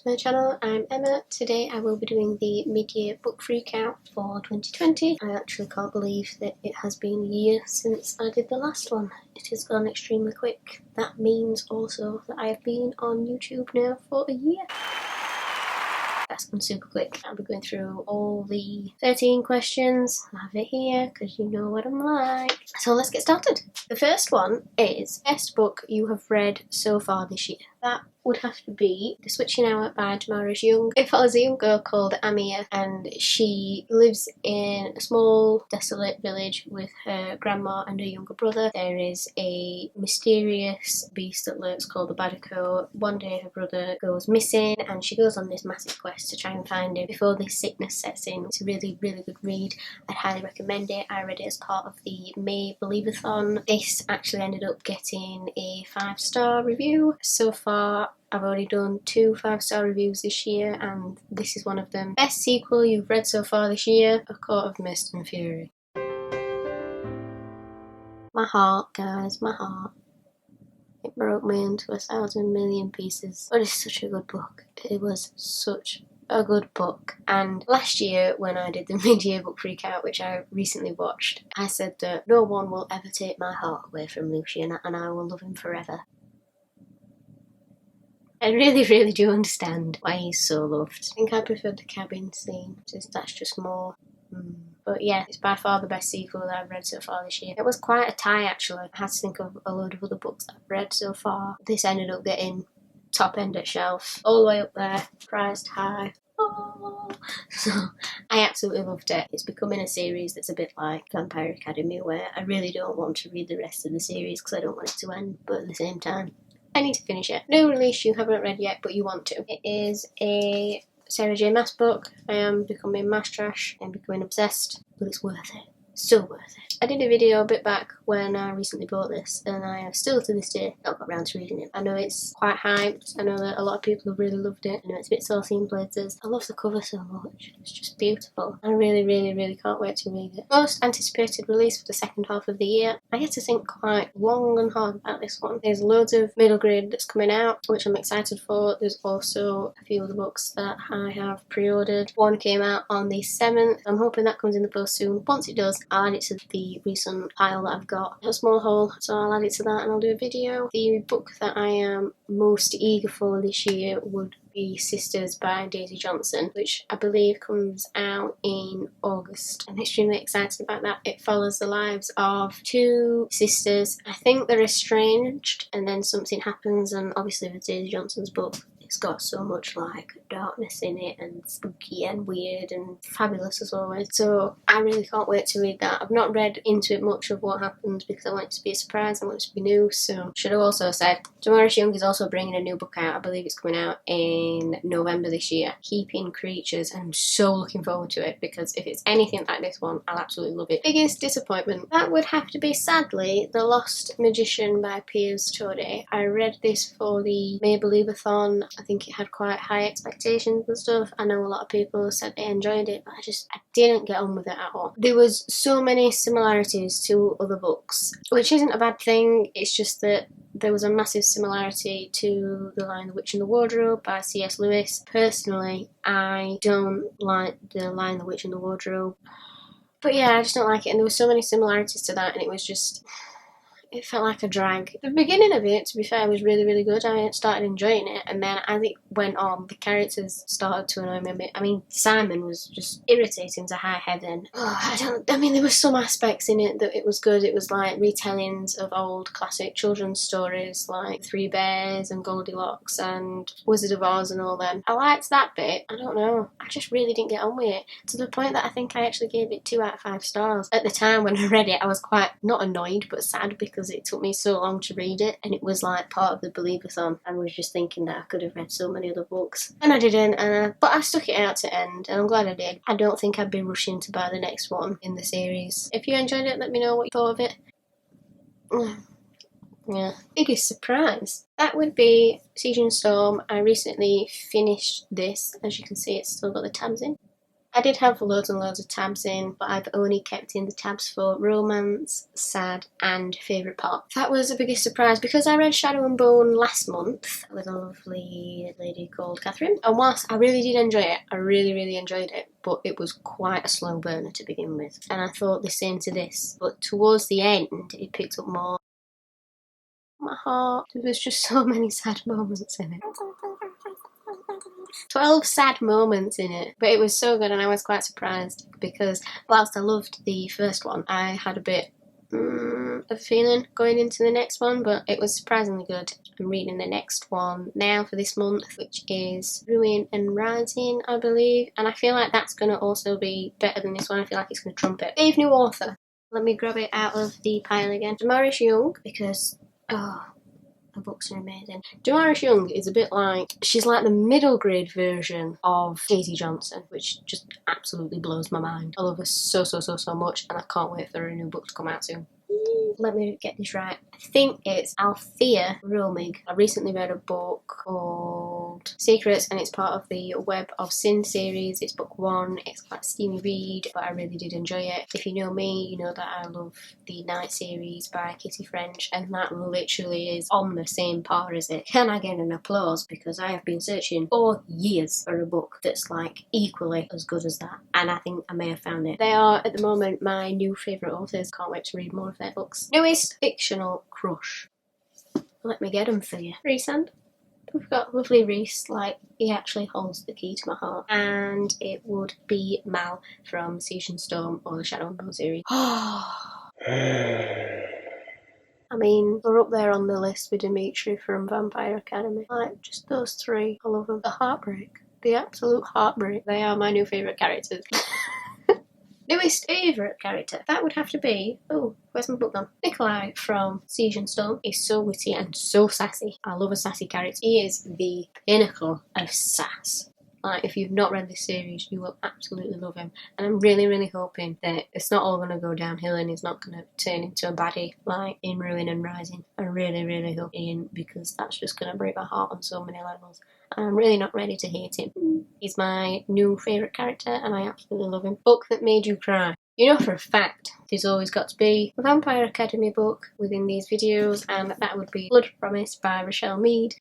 to my channel. I'm Emma. Today I will be doing the mid-year book freakout for 2020. I actually can't believe that it has been a year since I did the last one. It has gone extremely quick. That means also that I have been on YouTube now for a year. That's gone super quick. I'll be going through all the 13 questions. I have it here because you know what I'm like. So let's get started. The first one is best book you have read so far this year. That would have to be The Switching Hour by Damaris Young. It follows a young girl called Amia, and she lives in a small, desolate village with her grandma and her younger brother. There is a mysterious beast that lurks called the Badico. One day her brother goes missing, and she goes on this massive quest to try and find him before this sickness sets in. It's a really, really good read. I'd highly recommend it. I read it as part of the May Believathon. This actually ended up getting a 5-star review. So far, I've already done 2 5-star reviews this year, and this is one of them. Best sequel you've read so far this year? A Court of Mist and Fury. My heart, guys, my heart. It broke me into 1,000 million pieces. But it's such a good book. It was such a good book. And last year when I did the mid-year book freakout, which I recently watched, I said that no one will ever take my heart away from Lucian and I will love him forever. I really, really do understand why he's so loved. I think I preferred the cabin scene, since that's just more. But yeah, it's by far the best sequel that I've read so far this year. It was quite a tie actually. I had to think of a load of other books that I've read so far. This ended up getting top end at shelf, all the way up there, priced high. Oh. So I absolutely loved it. It's becoming a series that's a bit like Vampire Academy, where I really don't want to read the rest of the series because I don't want it to end, but at the same time I need to finish it. No release you haven't read yet, but you want to. It is a Sarah J Maas book. I am becoming mass trash and becoming obsessed, but it's worth it. So worth it. I did a video a bit back when I recently bought this, and I have still to this day not got around to reading it. I know it's quite hyped. I know that a lot of people have really loved it. I know it's a bit saucy in places. I love the cover so much. It's just beautiful. I really, really, really can't wait to read it. Most anticipated release for the second half of the year. I get to think quite long and hard about this one. There's loads of middle grade that's coming out, which I'm excited for. There's also a few other books that I have pre-ordered. One came out on the 7th. I'm hoping that comes in the post soon. Once it does, I'll add it to the recent pile that I've got. A small haul, so I'll add it to that and I'll do a video. The book that I am most eager for this year would be Sisters by Daisy Johnson, which I believe comes out in August. I'm extremely excited about that. It follows the lives of 2 sisters. I think they're estranged and then something happens, and obviously with Daisy Johnson's book, it's got so much like darkness in it and spooky and weird and fabulous as always. So I really can't wait to read that. I've not read into it much of what happens because I want it to be a surprise, I want it to be new. So should have also said, Damaris Young is also bringing a new book out. I believe it's coming out in November this year. Keeping Creatures. And I'm so looking forward to it because if it's anything like this one, I'll absolutely love it. Biggest disappointment? That would have to be, sadly, The Lost Magician by Piers Tody. I read this for the May Believathon. I think it had quite high expectations and stuff. I know a lot of people said they enjoyed it, but I didn't get on with it at all. There was so many similarities to other books, which isn't a bad thing. It's just that there was a massive similarity to The Lion, the Witch and the Wardrobe by C.S. Lewis. Personally, I don't like The Lion, the Witch and the Wardrobe. But yeah, I just don't like it, and there were so many similarities to that, and it was just... it felt like a drag. The beginning of it, to be fair, was really, really good. I started enjoying it, and then as it went on, the characters started to annoy me a bit. I mean, Simon was just irritating to high heaven. I mean, there were some aspects in it that it was good. It was like retellings of old classic children's stories, like Three Bears and Goldilocks and Wizard of Oz and all them. I liked that bit. I don't know. I just really didn't get on with it, to the point that I think I actually gave it 2 out of 5 stars. At the time when I read it, I was quite, not annoyed, but sad because it took me so long to read it, and it was like part of the Believathon. I was just thinking that I could have read so many other books, and I didn't, but I stuck it out to end, and I'm glad I did. I don't think I'd be rushing to buy the next one in the series. If you enjoyed it, let me know what you thought of it. Yeah. Biggest surprise? That would be Siege and Storm. I recently finished this. As you can see, it's still got the tabs in. I did have loads and loads of tabs in, but I've only kept in the tabs for romance, sad, and favourite part. That was the biggest surprise because I read Shadow and Bone last month with a lovely lady called Catherine. And whilst I really did enjoy it, I really enjoyed it, but it was quite a slow burner to begin with. And I thought the same to this, but towards the end, it picked up more. My heart, there was just so many sad moments in it. 12 sad moments in it, but it was so good and I was quite surprised because whilst I loved the first one, I had a bit of a feeling going into the next one, but it was surprisingly good. I'm reading the next one now for this month, which is Ruin and Rising, I believe, and I feel like that's going to also be better than this one. I feel like it's going to trump it. Dave, new author. Let me grab it out of the pile again. Damaris Young, because her books are amazing. Damaris Young is a bit like, she's like the middle grade version of Katie Johnson, which just absolutely blows my mind. I love her so much and I can't wait for her new book to come out soon. Let me get this right. I think it's Althea Romig. I recently read a book called Secrets and it's part of the Web of Sin series. It's book 1. It's quite a steamy read, but I really did enjoy it. If you know me, you know that I love the Night series by Kitty French, and that literally is on the same par as it. Can I get an applause? Because I have been searching for years for a book that's like equally as good as that, and I think I may have found it. They are at the moment my new favourite authors. Can't wait to read more of their books. Newest fictional crush. Let me get them for you. Rhysand. We've got lovely Rhys, like he actually holds the key to my heart. And it would be Mal from Siege and Storm or the Shadow and Bone series. I mean, we're up there on the list with Dimitri from Vampire Academy. Like, just those three. I love them. The heartbreak. The absolute heartbreak. They are my new favourite characters. Newest favourite character. That would have to be... Oh, where's my book gone? Nikolai from Siege and Storm is so witty and so sassy. I love a sassy character. He is the pinnacle of sass. Like, if you've not read this series, you will absolutely love him. And I'm really hoping that it's not all going to go downhill and he's not going to turn into a baddie like in Ruin and Rising. I really hope Ian, because that's just going to break my heart on so many levels. And I'm really not ready to hate him. He's my new favourite character and I absolutely love him. Book that made you cry. You know for a fact there's always got to be a Vampire Academy book within these videos, and that would be Blood Promise by Rochelle Mead.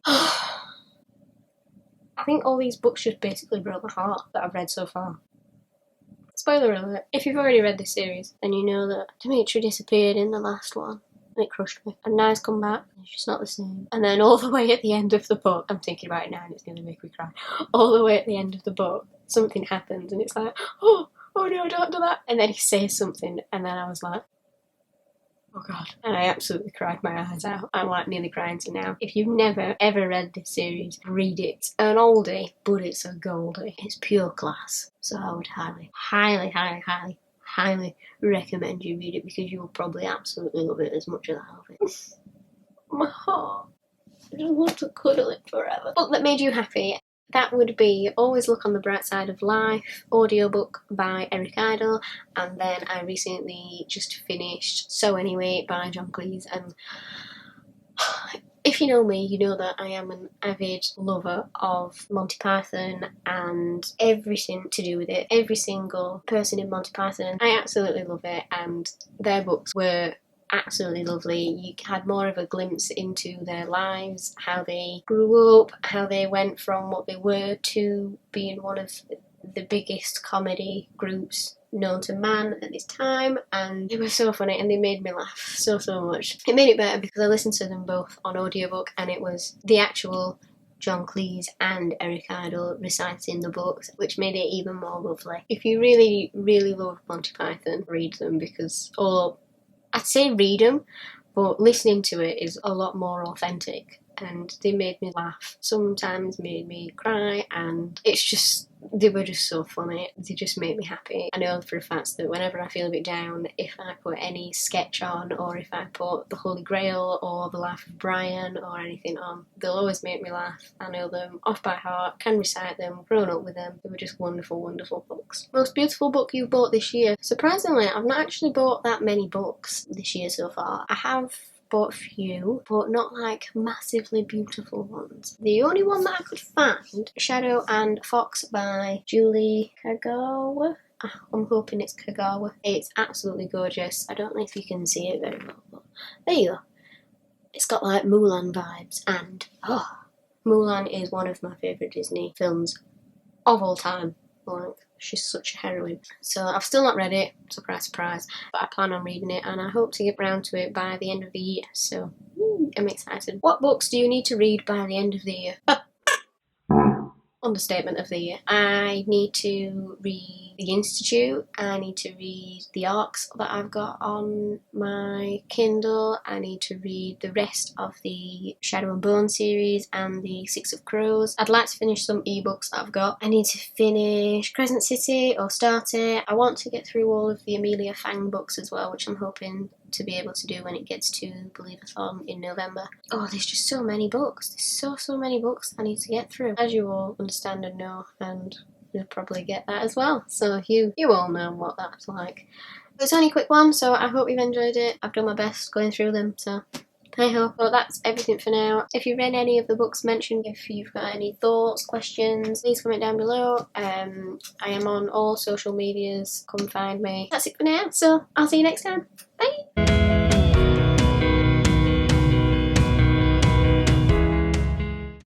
I think all these books just basically broke my heart that I've read so far. Spoiler alert, if you've already read this series, then you know that Dimitri disappeared in the last one. And it crushed me. And now he's come back, and it's just not the same. And then all the way at the end of the book, I'm thinking about it now and it's going to make me cry. All the way at the end of the book, something happens and it's like, oh no, don't do that. And then he says something and then I was like, oh god. And I absolutely cried my eyes out. I'm like nearly crying to now. If you've never ever read this series, read it. It's an oldie, but it's a goldie. It's pure class. So I would highly recommend you read it because you will probably absolutely love it as much as I love it. My heart. I just want to cuddle it forever. Book that made you happy. That would be Always Look on the Bright Side of Life, audiobook by Eric Idle, and then I recently just finished So Anyway by John Cleese, and if you know me, you know that I am an avid lover of Monty Python and everything to do with it. Every single person in Monty Python, I absolutely love it, and their books were absolutely lovely. You had more of a glimpse into their lives, how they grew up, how they went from what they were to being one of the biggest comedy groups known to man at this time, and it was so funny and they made me laugh so much. It made it better because I listened to them both on audiobook and it was the actual John Cleese and Eric Idle reciting the books, which made it even more lovely. If you really love Monty Python, read them because, or I'd say read them, but listening to it is a lot more authentic, and they made me laugh, sometimes made me cry, and it's just, they were just so funny. They just make me happy. I know for a fact that whenever I feel a bit down, if I put any sketch on, or if I put The Holy Grail or The Life of Brian or anything on, they'll always make me laugh. I know them off by heart, can recite them, grown up with them. They were just wonderful books. Most beautiful book you bought this year? Surprisingly, I've not actually bought that many books this year so far. I have bought a few, but not like massively beautiful ones. The only one that I could find, Shadow and Fox by Julie Kagawa. I'm hoping it's Kagawa. It's absolutely gorgeous. I don't know if you can see it very well, but there you go. It's got like Mulan vibes, and Mulan is one of my favourite Disney films of all time. Like, she's such a heroine. So I've still not read it, surprise surprise, but I plan on reading it and I hope to get round to it by the end of the year. So I'm excited. What books do you need to read by the end of the year? Understatement of the year. I need to read The Institute, I need to read the ARCs that I've got on my Kindle, I need to read the rest of the Shadow and Bone series and the Six of Crows. I'd like to finish some ebooks that I've got. I need to finish Crescent City or start it. I want to get through all of the Amelia Fang books as well, which I'm hoping to be able to do when it gets to Believeathon in November. Oh, there's just so many books. There's so many books I need to get through. As you all understand and know, and you'll probably get that as well. So you all know what that's like. It's only a quick one, so I hope you've enjoyed it. I've done my best going through them, so hey-ho. Well, that's everything for now. If you've read any of the books mentioned, if you've got any thoughts, questions, please comment down below. I am on all social medias. Come find me. That's it for now, so I'll see you next time. Bye!